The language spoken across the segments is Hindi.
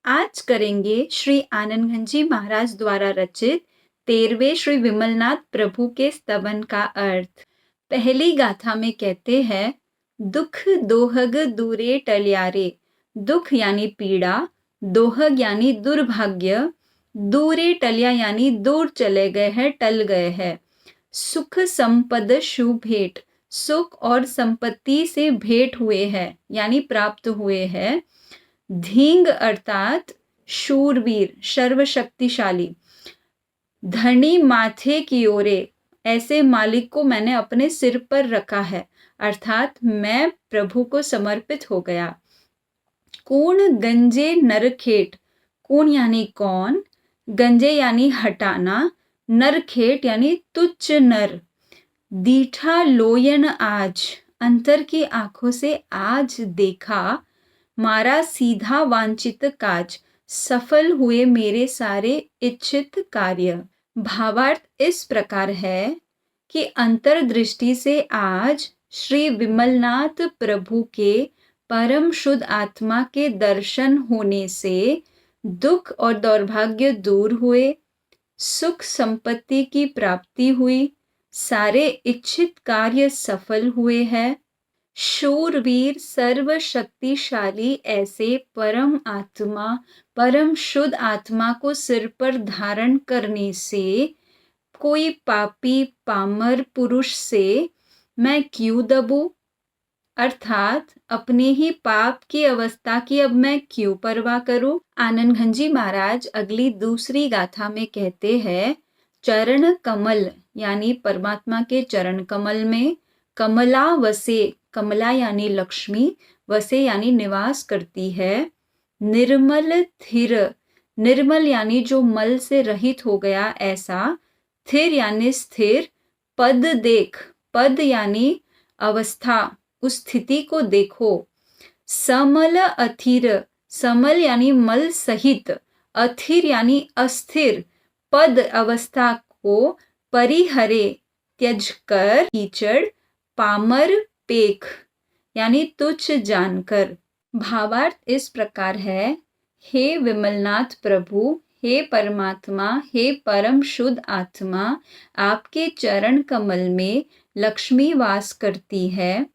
आज करेंगे श्री आनंदगंज जी महाराज द्वारा रचित 13वें श्री विमलनाथ प्रभु के स्तवन का अर्थ। पहली गाथा में कहते हैं, दुख दोहग दूरे टल्यारे। दुख यानी पीड़ा, दोहग यानी दुर्भाग्य, दूरे टल्या यानी दूर चले गए हैं, टल गए हैं। सुख संपद शु भेंट, सुख और संपत्ति से भेंट हुए हैं यानी प्राप्त हुए हैं। धींग अर्थात शूरवीर, सर्वशक्तिशाली। धनी माथे की ओरे, ऐसे मालिक को मैंने अपने सिर पर रखा है, अर्थात मैं प्रभु को समर्पित हो गया। कूण गंजे नरखेट, कूण यानी कौन, गंजे यानी हटाना, नरखेट यानी तुच्छ नर। दीठा लोयन आज, अंतर की आंखों से आज देखा। मारा सीधा वांछित काज, सफल हुए मेरे सारे इच्छित कार्य। भावार्थ इस प्रकार है कि अंतर्दृष्टि से आज श्री विमलनाथ प्रभु के परम शुद्ध आत्मा के दर्शन होने से दुख और दौर्भाग्य दूर हुए, सुख संपत्ति की प्राप्ति हुई, सारे इच्छित कार्य सफल हुए हैं। शूरवीर सर्वशक्तिशाली ऐसे परम आत्मा, परम शुद्ध आत्मा को सिर पर धारण करने से कोई पापी पामर पुरुष से मैं क्यों दबूं, अर्थात अपने ही पाप की अवस्था की अब मैं क्यों परवाह करूं। आनंदगंज जी महाराज अगली दूसरी गाथा में कहते हैं, चरण कमल यानी परमात्मा के चरण कमल में, कमला वसे, कमला यानी लक्ष्मी, वसे यानी निवास करती है। निर्मल थिर, निर्मल यानी जो मल से रहित हो गया ऐसा, थिर यानी स्थिर। पद देख, पद यानी अवस्था, उस स्थिति को देखो। समल अथिर, समल यानी मल सहित, अथिर यानी अस्थिर पद अवस्था को परिहरे, त्यज कर, कीचड़, पामर पेख यानी तुच्छ जानकर। भावार्थ इस प्रकार है, हे विमलनाथ प्रभु, हे परमात्मा, हे परम शुद्ध आत्मा, आपके चरण कमल में लक्ष्मी वास करती है।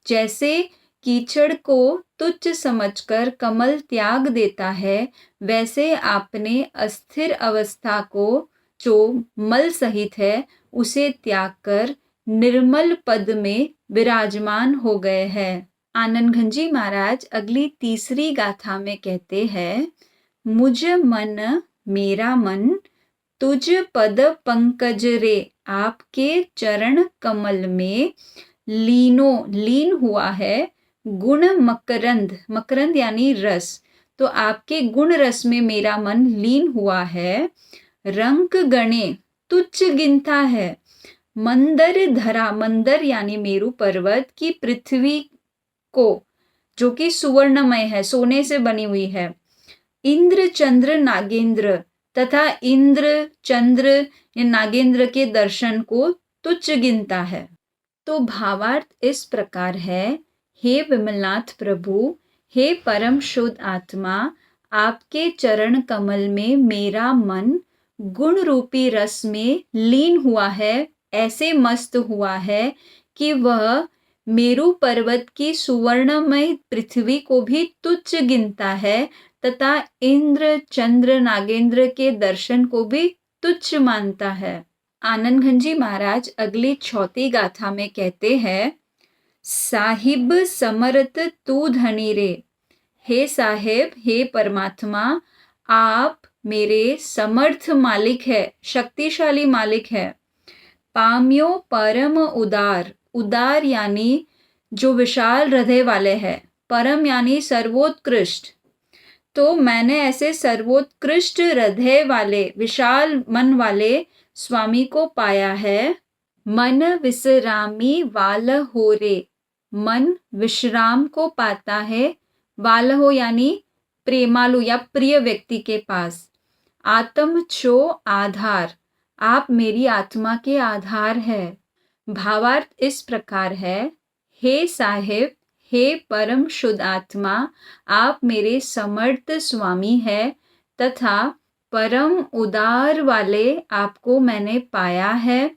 जैसे कीचड़ को तुच्छ समझकर कमल त्याग देता है, वैसे आपने अस्थिर अवस्था को जो मल सहित है उसे त्याग कर निर्मल पद में विराजमान हो गए हैं। आनंदगंज जी महाराज अगली तीसरी गाथा में कहते हैं, मुझ मन मेरा मन तुझ पद पंकज रे, आपके चरण कमल में लीनो, लीन हुआ है। गुण मकरंद, मकरंद यानी रस, तो आपके गुण रस में मेरा मन लीन हुआ है। रंक गणे, तुच्छ गिनता है। मंदर धरा, मंदर यानी मेरु पर्वत की पृथ्वी को, जो कि सुवर्णमय है, सोने से बनी हुई है। इंद्र चंद्र नागेंद्र, तथा इंद्र चंद्र नागेंद्र के दर्शन को तुच्छ गिनता है। तो भावार्थ इस प्रकार है, हे विमलनाथ प्रभु, हे परम शुद्ध आत्मा, आपके चरण कमल में मेरा मन गुण रूपी रस में लीन हुआ है, ऐसे मस्त हुआ है कि वह मेरु पर्वत की सुवर्णमय पृथ्वी को भी तुच्छ गिनता है, तथा इंद्र चंद्र नागेंद्र के दर्शन को भी तुच्छ मानता है। आनंदगंज जी महाराज अगली चौथी गाथा में कहते हैं, साहिब समर्थ तू धनी रे, हे साहेब, हे परमात्मा, आप मेरे समर्थ मालिक है, शक्तिशाली मालिक है। पाम्यो परम उदार, उदार यानी जो विशाल हृदय वाले हैं, परम यानी सर्वोत्कृष्ट, तो मैंने ऐसे सर्वोत्कृष्ट हृदय वाले, विशाल मन वाले स्वामी को पाया है। मन विश्रामी वाल हो रे, मन विश्राम को पाता है। वाल हो यानी प्रेमालु या प्रिय व्यक्ति के पास। आत्म छो आधार, आप मेरी आत्मा के आधार है। भावार्थ इस प्रकार है, हे साहेब, हे परम शुद्ध आत्मा, आप मेरे समर्थ स्वामी है तथा परम उदार वाले आपको मैंने पाया है।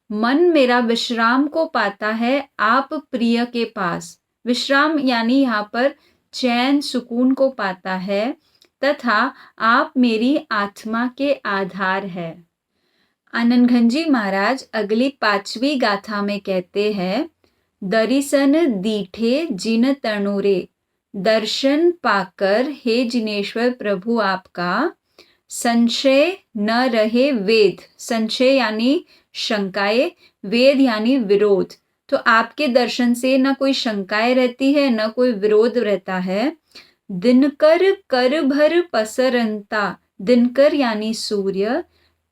मन मेरा विश्राम को पाता है आप प्रिय के पास। विश्राम यानी यहाँ पर चैन सुकून को पाता है तथा आप मेरी आत्मा के आधार है। आनंद घनजी महाराज अगली 5वीं गाथा में कहते हैं, दरिसन दीठे जिन तनुरे, दर्शन पाकर हे जिनेश्वर प्रभु आपका, संशय न रहे वेद। संशय यानी शंकाएं, वेद यानी विरोध। तो आपके दर्शन से न कोई शंकाएं रहती है न कोई विरोध रहता है। दिनकर कर भर पसरंता, दिनकर यानी सूर्य,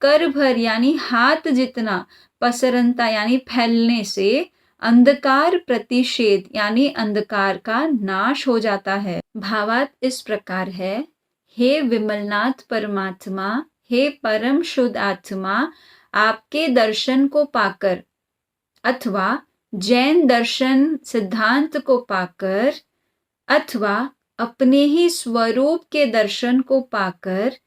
कर भर यानी हाथ जितना, पसरंता यानी फैलने से, अंधकार प्रतिषेध यानी अंधकार का नाश हो जाता है। भावार्थ इस प्रकार है, हे विमलनाथ परमात्मा, हे परम शुद्ध आत्मा, आपके दर्शन को पाकर अथवा जैन दर्शन सिद्धांत को पाकर अथवा अपने ही स्वरूप के दर्शन को पाकर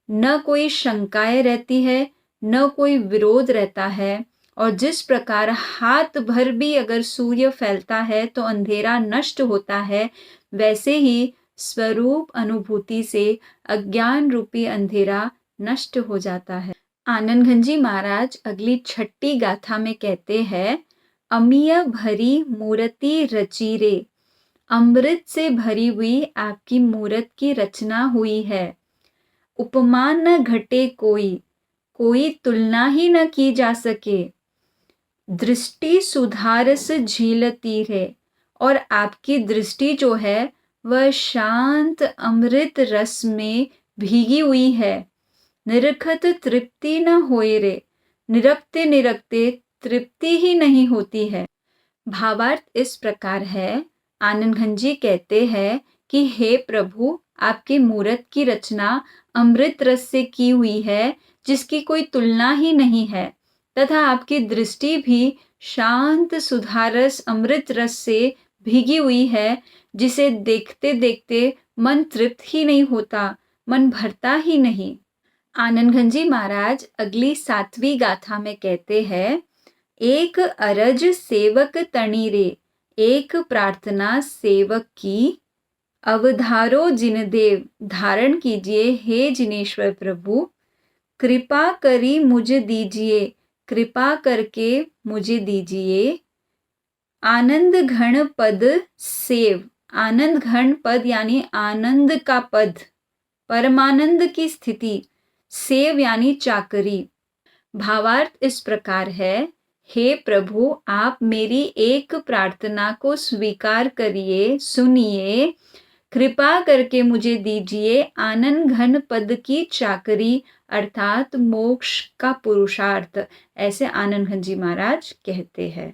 न कोई शंकाएं रहती है न कोई विरोध रहता है। और जिस प्रकार हाथ भर भी अगर सूर्य फैलता है तो अंधेरा नष्ट होता है, वैसे ही स्वरूप अनुभूति से अज्ञान रूपी अंधेरा नष्ट हो जाता है। आनंद घनजी महाराज अगली 6ठी गाथा में कहते हैं, अमीय भरी मूर्ति रची रे, अमृत से भरी हुई आपकी मूर्त की रचना हुई है। उपमा न घटे कोई, कोई तुलना ही न की जा सके। दृष्टि सुधारस झीलती है, और आपकी दृष्टि जो है वह शांत अमृत रस में भीगी हुई है। निरखत तृप्ति न होए रे, निरखते निरखते तृप्ति ही नहीं होती है। भावार्थ इस प्रकार है, आनंद घनजी कहते हैं कि हे प्रभु, आपकी मूर्त की रचना अमृत रस से की हुई है जिसकी कोई तुलना ही नहीं है, तथा आपकी दृष्टि भी शांत सुधारस अमृत रस से भीगी हुई है, जिसे देखते देखते मन तृप्त ही नहीं होता, मन भरता ही नहीं। आनंद घनजी महाराज अगली 7वीं गाथा में कहते हैं, एक अरज सेवक तणी रे, एक प्रार्थना सेवक की, अवधारो जिनदेव, धारण कीजिए हे जिनेश्वर प्रभु। कृपा करी मुझे दीजिए, कृपा करके मुझे दीजिए। आनंद घन पद सेव, आनंद घन पद यानी आनंद का पद, परमानंद की स्थिति, सेव यानी चाकरी। भावार्थ इस प्रकार है, हे प्रभु, आप मेरी एक प्रार्थना को स्वीकार करिए, सुनिए, कृपा करके मुझे दीजिए आनंद घन पद की चाकरी अर्थात मोक्ष का पुरुषार्थ। ऐसे आनंद घनजी महाराज कहते हैं।